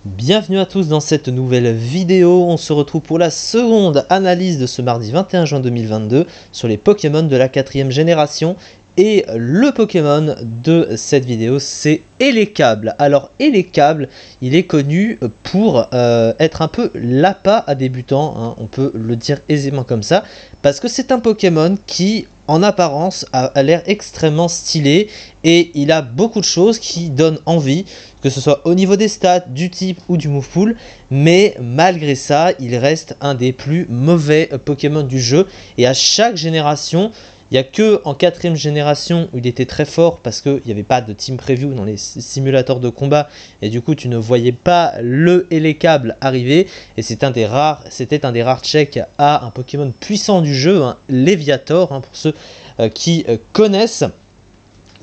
Bienvenue à tous dans cette nouvelle vidéo. On se retrouve pour la seconde analyse de ce mardi 21 juin 2022 sur les Pokémon de la 4ème génération. Et le Pokémon de cette vidéo, c'est Elekable. Alors Elekable, il est connu pour être un peu l'appât à débutants, hein, on peut le dire aisément comme ça, parce que c'est un Pokémon qui, en apparence, a l'air extrêmement stylé et il a beaucoup de choses qui donnent envie, que ce soit au niveau des stats, du type ou du move pool, mais malgré ça, il reste un des plus mauvais Pokémon du jeu et à chaque génération, il n'y a que en 4ème génération où il était très fort parce qu'il n'y avait pas de team preview dans les simulateurs de combat et du coup tu ne voyais pas le Elekable arriver et c'était un des rares checks à un Pokémon puissant du jeu, hein, Léviator, hein, pour ceux qui connaissent.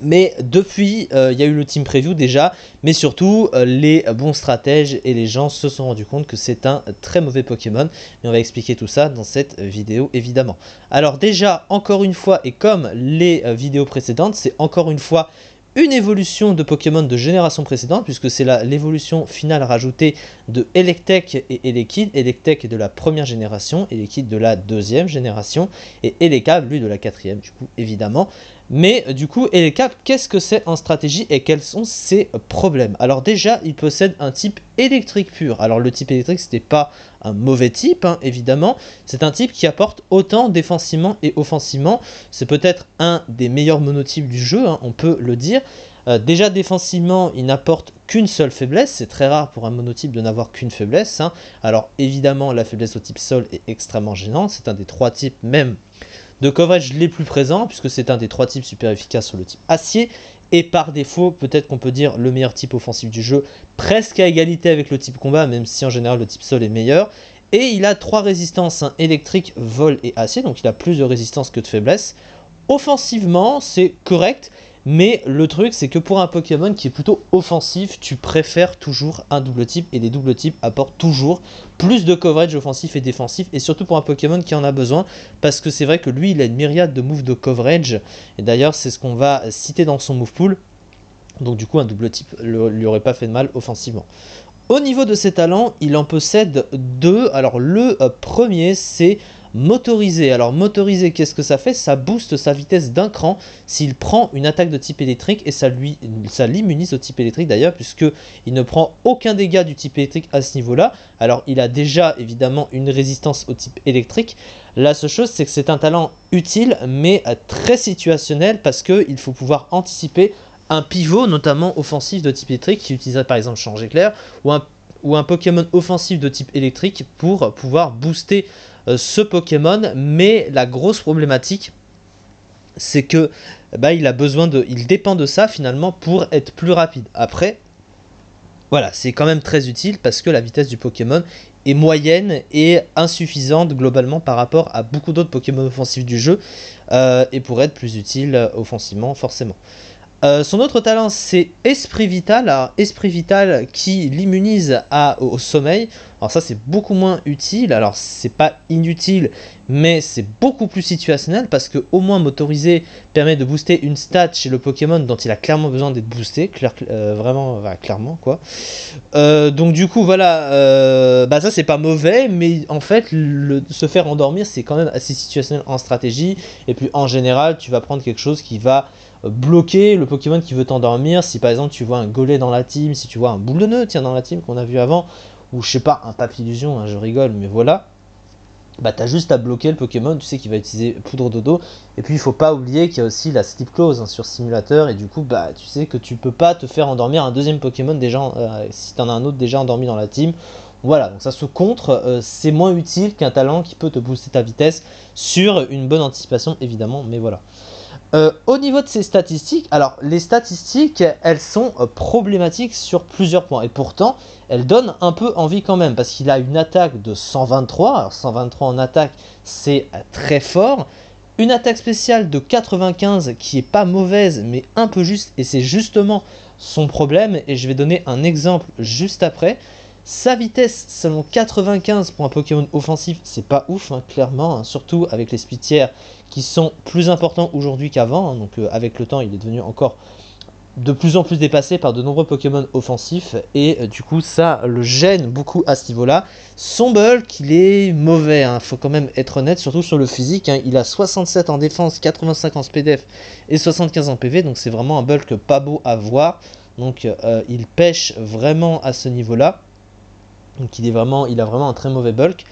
Mais depuis, il y a eu le team preview déjà, mais surtout, les bons stratèges et les gens se sont rendus compte que c'est un très mauvais Pokémon. Mais on va expliquer tout ça dans cette vidéo, évidemment. Alors déjà, encore une fois, et comme les vidéos précédentes, c'est encore une fois une évolution de Pokémon de génération précédente, puisque c'est l'évolution finale rajoutée de Electek et Elekid. Electek est de la 1ère génération, Elekid de la 2ème génération, et Elekable, lui, de la 4ème, du coup, évidemment. Mais du coup, Elekable, qu'est-ce que c'est en stratégie et quels sont ses problèmes? Alors déjà, il possède un type électrique pur. Alors le type électrique, c'était pas un mauvais type, hein, évidemment. C'est un type qui apporte autant défensivement et offensivement. C'est peut-être un des meilleurs monotypes du jeu, hein, on peut le dire. Déjà défensivement, il n'apporte qu'une seule faiblesse. C'est très rare pour un monotype de n'avoir qu'une faiblesse, hein. Alors évidemment, la faiblesse au type sol est extrêmement gênante. C'est un des 3 types même de coverage les plus présents, puisque c'est un des 3 types super efficaces sur le type acier, et par défaut, peut-être qu'on peut dire le meilleur type offensif du jeu, presque à égalité avec le type combat, même si en général le type sol est meilleur, et il a 3 résistances, hein, électrique, vol et acier, donc il a plus de résistance que de faiblesse. Offensivement, c'est correct, mais le truc, c'est que pour un Pokémon qui est plutôt offensif, tu préfères toujours un double type, et les doubles types apportent toujours plus de coverage offensif et défensif, et surtout pour un Pokémon qui en a besoin, parce que c'est vrai que lui, il a une myriade de moves de coverage, et d'ailleurs, c'est ce qu'on va citer dans son move pool, donc du coup, un double type lui aurait pas fait de mal offensivement. Au niveau de ses talents, il en possède 2. Alors le premier, c'est motorisé. Alors motorisé, qu'est-ce que ça fait? Ça booste sa vitesse d'un cran s'il prend une attaque de type électrique, et ça l'immunise au type électrique d'ailleurs, puisqu'il ne prend aucun dégât du type électrique à ce niveau-là. Alors il a déjà évidemment une résistance au type électrique. La seule chose, c'est que c'est un talent utile, mais très situationnel, parce qu'il faut pouvoir anticiper un pivot, notamment offensif de type électrique, qui utiliserait par exemple Change Éclair, ou un Pokémon offensif de type électrique pour pouvoir booster ce Pokémon. Mais la grosse problématique, c'est que il dépend de ça finalement pour être plus rapide. Après, voilà, c'est quand même très utile parce que la vitesse du Pokémon est moyenne et insuffisante globalement par rapport à beaucoup d'autres Pokémon offensifs du jeu, et pourrait être plus utile offensivement forcément. Son autre talent, c'est Esprit Vital. Alors, Esprit Vital qui l'immunise au sommeil. Alors ça, c'est beaucoup moins utile. Alors, c'est pas inutile, mais c'est beaucoup plus situationnel, parce que au moins motorisé permet de booster une stat chez le Pokémon dont il a clairement besoin d'être boosté. Vraiment, clairement, quoi. Donc du coup, voilà, ça, c'est pas mauvais, mais en fait, se faire endormir, c'est quand même assez situationnel en stratégie. Et puis, en général, tu vas prendre quelque chose qui va bloquer le Pokémon qui veut t'endormir. Si par exemple tu vois un Golem dans la team, si tu vois un Boulonneux dans la team qu'on a vu avant, ou je sais pas, un Papillusion, hein, je rigole, mais voilà, bah t'as juste à bloquer le Pokémon, tu sais qu'il va utiliser Poudre Dodo. Et puis il faut pas oublier qu'il y a aussi la Sleep Clause, hein, sur simulateur, et du coup bah tu sais que tu peux pas te faire endormir un deuxième Pokémon déjà, si t'en as un autre déjà endormi dans la team. Voilà, donc ça se contre, c'est moins utile qu'un talent qui peut te booster ta vitesse sur une bonne anticipation évidemment, mais voilà. Au niveau de ses statistiques, alors les statistiques, elles sont problématiques sur plusieurs points, et pourtant elles donnent un peu envie quand même, parce qu'il a une attaque de 123, alors 123 en attaque, c'est très fort, une attaque spéciale de 95 qui est pas mauvaise mais un peu juste, et c'est justement son problème, et je vais donner un exemple juste après. Sa vitesse, seulement 95 pour un Pokémon offensif, c'est pas ouf, hein, clairement, hein, surtout avec les spitières qui sont plus importants aujourd'hui qu'avant, hein, donc avec le temps il est devenu encore de plus en plus dépassé par de nombreux Pokémon offensifs et du coup ça le gêne beaucoup à ce niveau-là. Son bulk il est mauvais, faut quand même être honnête, surtout sur le physique, il a 67 en défense, 85 en SPDF et 75 en PV, donc c'est vraiment un bulk pas beau à voir, donc il pêche vraiment à ce niveau-là. Donc il a vraiment un très mauvais bulk.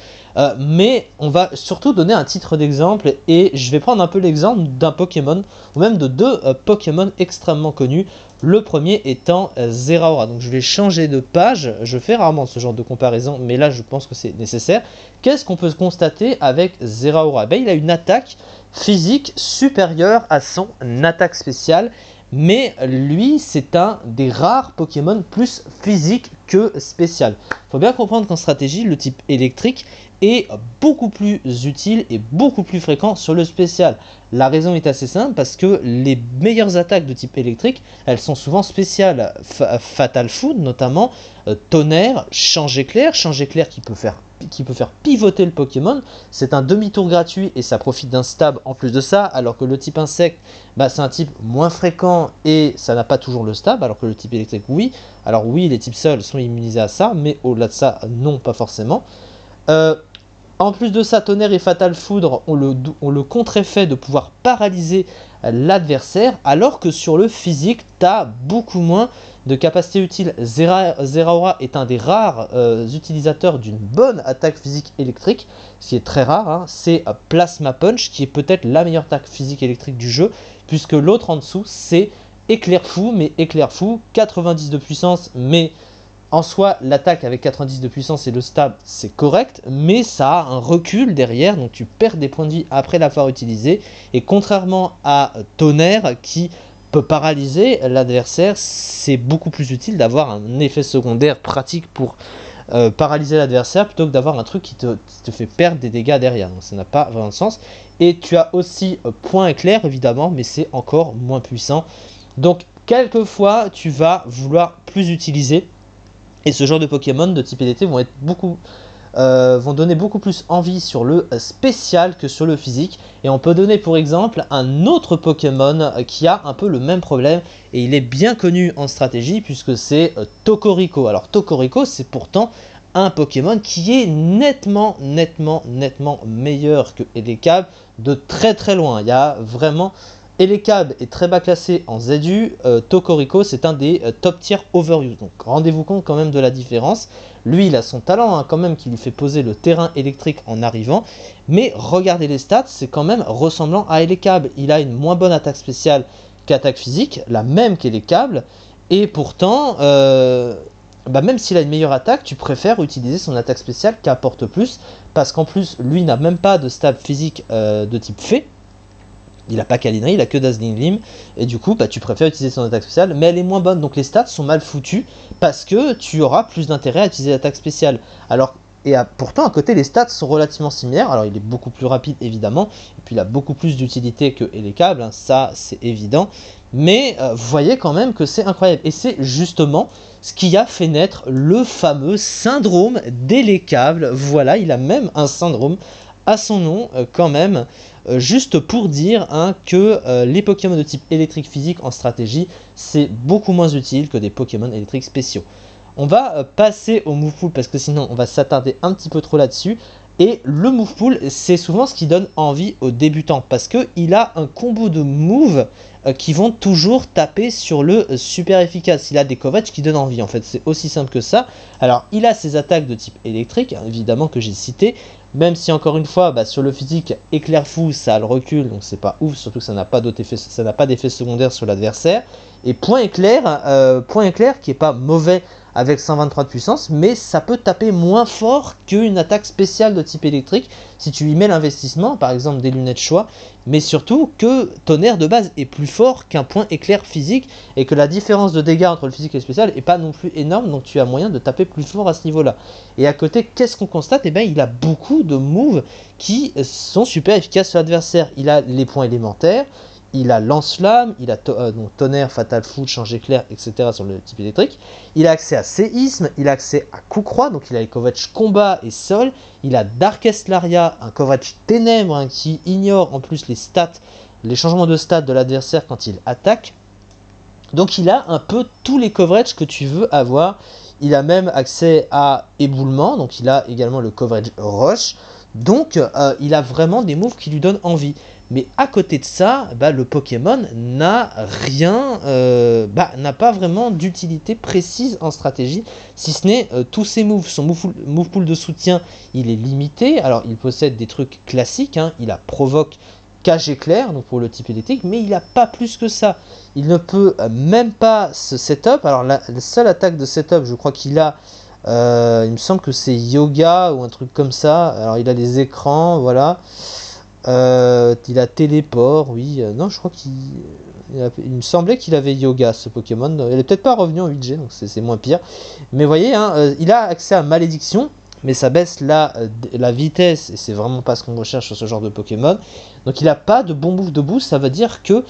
Mais on va surtout donner un titre d'exemple et je vais prendre un peu l'exemple d'un Pokémon ou même de deux Pokémon extrêmement connus. Le premier étant Zeraora. Donc je vais changer de page, je fais rarement ce genre de comparaison mais là je pense que c'est nécessaire. Qu'est-ce qu'on peut constater avec Zeraora? Il a une attaque physique supérieure à son attaque spéciale. Mais lui, c'est un des rares Pokémon plus physique que spécial. Il faut bien comprendre qu'en stratégie, le type électrique est beaucoup plus utile et beaucoup plus fréquent sur le spécial. La raison est assez simple parce que les meilleures attaques de type électrique, elles sont souvent spéciales. Fatal Food notamment, Tonnerre, Change Éclair qui peut faire pivoter le Pokémon. C'est un demi-tour gratuit et ça profite d'un stab en plus de ça, alors que le type insecte, c'est un type moins fréquent et ça n'a pas toujours le stab, alors que le type électrique, oui. Alors oui, les types seuls sont immunisés à ça, mais au-delà de ça, non, pas forcément. En plus de ça, Tonnerre et Fatal Foudre ont le contre-effet de pouvoir paralyser l'adversaire, alors que sur le physique, tu as beaucoup moins de capacité utile. Zeraora est un des rares utilisateurs d'une bonne attaque physique électrique, ce qui est très rare, c'est Plasma Punch, qui est peut-être la meilleure attaque physique électrique du jeu, puisque l'autre en dessous, c'est Éclair Fou, mais Éclair Fou, 90 de puissance, mais... En soi, l'attaque avec 90 de puissance et le stab, c'est correct, mais ça a un recul derrière, donc tu perds des points de vie après l'avoir utilisé. Et contrairement à Tonnerre, qui peut paralyser l'adversaire, c'est beaucoup plus utile d'avoir un effet secondaire pratique pour paralyser l'adversaire, plutôt que d'avoir un truc qui te fait perdre des dégâts derrière. Donc ça n'a pas vraiment de sens. Et tu as aussi Point Éclair, évidemment, mais c'est encore moins puissant. Donc, quelquefois, tu vas vouloir plus utiliser. Et ce genre de Pokémon de type EDT vont donner beaucoup plus envie sur le spécial que sur le physique. Et on peut donner pour exemple un autre Pokémon qui a un peu le même problème. Et il est bien connu en stratégie puisque c'est Tocorico. Alors Tocorico, c'est pourtant un Pokémon qui est nettement meilleur que Elekab de très très loin. Il y a vraiment... Elekab est très bas classé en ZU, Tocorico c'est un des top tier overuse, donc rendez-vous compte quand même de la différence. Lui il a son talent quand même qui lui fait poser le terrain électrique en arrivant, mais regardez les stats, c'est quand même ressemblant à Elekab. Il a une moins bonne attaque spéciale qu'attaque physique, la même qu'Elekab, et pourtant, même s'il a une meilleure attaque, tu préfères utiliser son attaque spéciale qui apporte plus, parce qu'en plus lui n'a même pas de stab physique de type fée. Il n'a pas Câlinerie, il a que Dazzling Gleam, et du coup tu préfères utiliser son attaque spéciale, mais elle est moins bonne, donc les stats sont mal foutus, parce que tu auras plus d'intérêt à utiliser l'attaque spéciale. Pourtant à côté les stats sont relativement similaires, alors il est beaucoup plus rapide évidemment, et puis il a beaucoup plus d'utilité que Elekab, ça c'est évident, mais vous voyez quand même que c'est incroyable, et c'est justement ce qui a fait naître le fameux syndrome d'Elekab. Voilà, il a même un syndrome à son nom quand même, juste pour dire que les Pokémon de type électrique physique en stratégie, c'est beaucoup moins utile que des Pokémon électriques spéciaux. On va passer au move pool parce que sinon on va s'attarder un petit peu trop là-dessus. Et le move pool, c'est souvent ce qui donne envie aux débutants parce qu'il a un combo de moves qui vont toujours taper sur le super efficace. Il a des coverage qui donnent envie, en fait, c'est aussi simple que ça. Alors, il a ses attaques de type électrique, évidemment, que j'ai cité, même si, encore une fois, sur le physique, Éclair Fou, ça a le recul, donc c'est pas ouf, surtout que ça n'a pas d'effet secondaire sur l'adversaire. Et Point Éclair qui est pas mauvais avec 123 de puissance, mais ça peut taper moins fort qu'une attaque spéciale de type électrique si tu y mets l'investissement, par exemple des lunettes choix, mais surtout que Tonnerre de base est plus fort qu'un Point Éclair physique et que la différence de dégâts entre le physique et le spécial est pas non plus énorme, donc tu as moyen de taper plus fort à ce niveau-là. Et à côté, qu'est-ce qu'on constate? Il a beaucoup de moves qui sont super efficaces sur l'adversaire. Il a les points élémentaires, il a Lance-Flamme, il a donc Tonnerre, Fatal Foot, Change Éclair, etc. sur le type électrique. Il a accès à Séisme, il a accès à Coup-Croix, donc il a les coverage Combat et Sol. Il a Darkest Laria, un coverage Ténèbres qui ignore en plus les changements de stats de l'adversaire quand il attaque. Donc il a un peu tous les coverages que tu veux avoir. Il a même accès à éboulement, donc il a également le coverage rush. Donc il a vraiment des moves qui lui donnent envie. Mais à côté de ça, le Pokémon n'a rien, n'a pas vraiment d'utilité précise en stratégie, si ce n'est tous ses moves. Son move pool de soutien, il est limité. Alors il possède des trucs classiques, hein. Il a provoque, cage éclair, donc pour le type électrique, mais il n'a pas plus que ça. Il ne peut même pas se setup. Alors la seule attaque de setup, je crois qu'il a, il me semble que c'est yoga ou un truc comme ça. Alors il a les écrans, voilà. Il a téléport, oui. Non, je crois il me semblait qu'il avait yoga, ce Pokémon. Il est peut-être pas revenu en 8G, donc c'est moins pire. Mais vous voyez, hein, il a accès à malédiction, mais ça baisse la vitesse, et c'est vraiment pas ce qu'on recherche sur ce genre de Pokémon. Donc il a pas de bon move de boost, ça veut dire que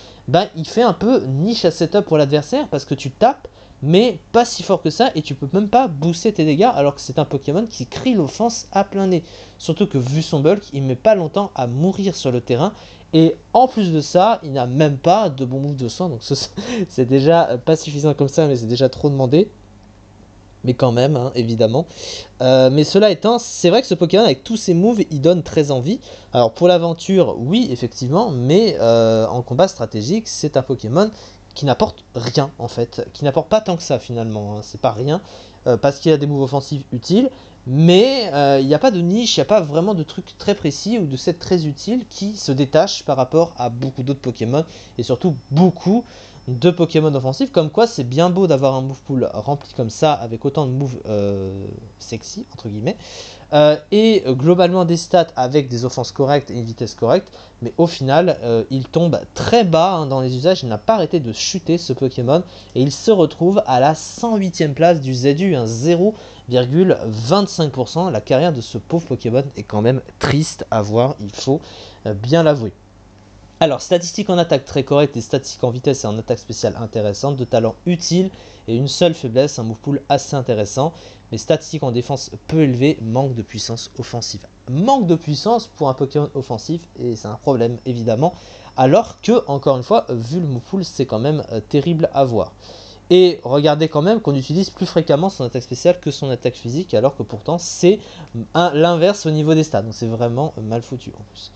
il fait un peu niche à setup pour l'adversaire, parce que tu tapes, mais pas si fort que ça, et tu peux même pas booster tes dégâts, alors que c'est un Pokémon qui crie l'offense à plein nez. Surtout que vu son bulk, il met pas longtemps à mourir sur le terrain, et en plus de ça, il n'a même pas de bon move de soin, donc c'est déjà pas suffisant comme ça, mais c'est déjà trop demandé. Mais quand même, hein, évidemment. Mais cela étant, c'est vrai que ce Pokémon, avec tous ses moves, il donne très envie. Alors pour l'aventure, oui, effectivement, mais en combat stratégique, c'est un Pokémon qui n'apporte rien, en fait. Qui n'apporte pas tant que ça, finalement. Hein. C'est pas rien, parce qu'il a des moves offensifs utiles, mais il n'y a pas de niche, il n'y a pas vraiment de truc très précis ou de set très utile qui se détache par rapport à beaucoup d'autres Pokémon, et surtout beaucoup de Pokémon offensifs, comme quoi c'est bien beau d'avoir un move pool rempli comme ça, avec autant de moves sexy, entre guillemets, et globalement des stats avec des offenses correctes et une vitesse correcte, mais au final, il tombe très bas hein, dans les usages, il n'a pas arrêté de chuter ce Pokémon, et il se retrouve à la 108e place du ZU, un 0,25%. La carrière de ce pauvre Pokémon est quand même triste à voir, il faut bien l'avouer. Alors, statistiques en attaque très correctes et statistiques en vitesse et en attaque spéciale intéressantes, de talent utile et une seule faiblesse, un move pool assez intéressant, mais statistiques en défense peu élevées, manque de puissance offensive. Manque de puissance pour un Pokémon offensif, et c'est un problème évidemment, alors que, encore une fois, vu le move pool, c'est quand même terrible à voir. Et regardez quand même qu'on utilise plus fréquemment son attaque spéciale que son attaque physique, alors que pourtant c'est l'inverse au niveau des stats, donc c'est vraiment mal foutu en plus.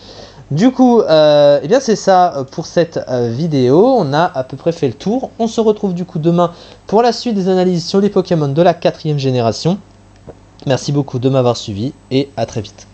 Du coup, eh bien c'est ça pour cette vidéo, on a à peu près fait le tour. On se retrouve du coup demain pour la suite des analyses sur les Pokémon de la 4e génération. Merci beaucoup de m'avoir suivi et à très vite.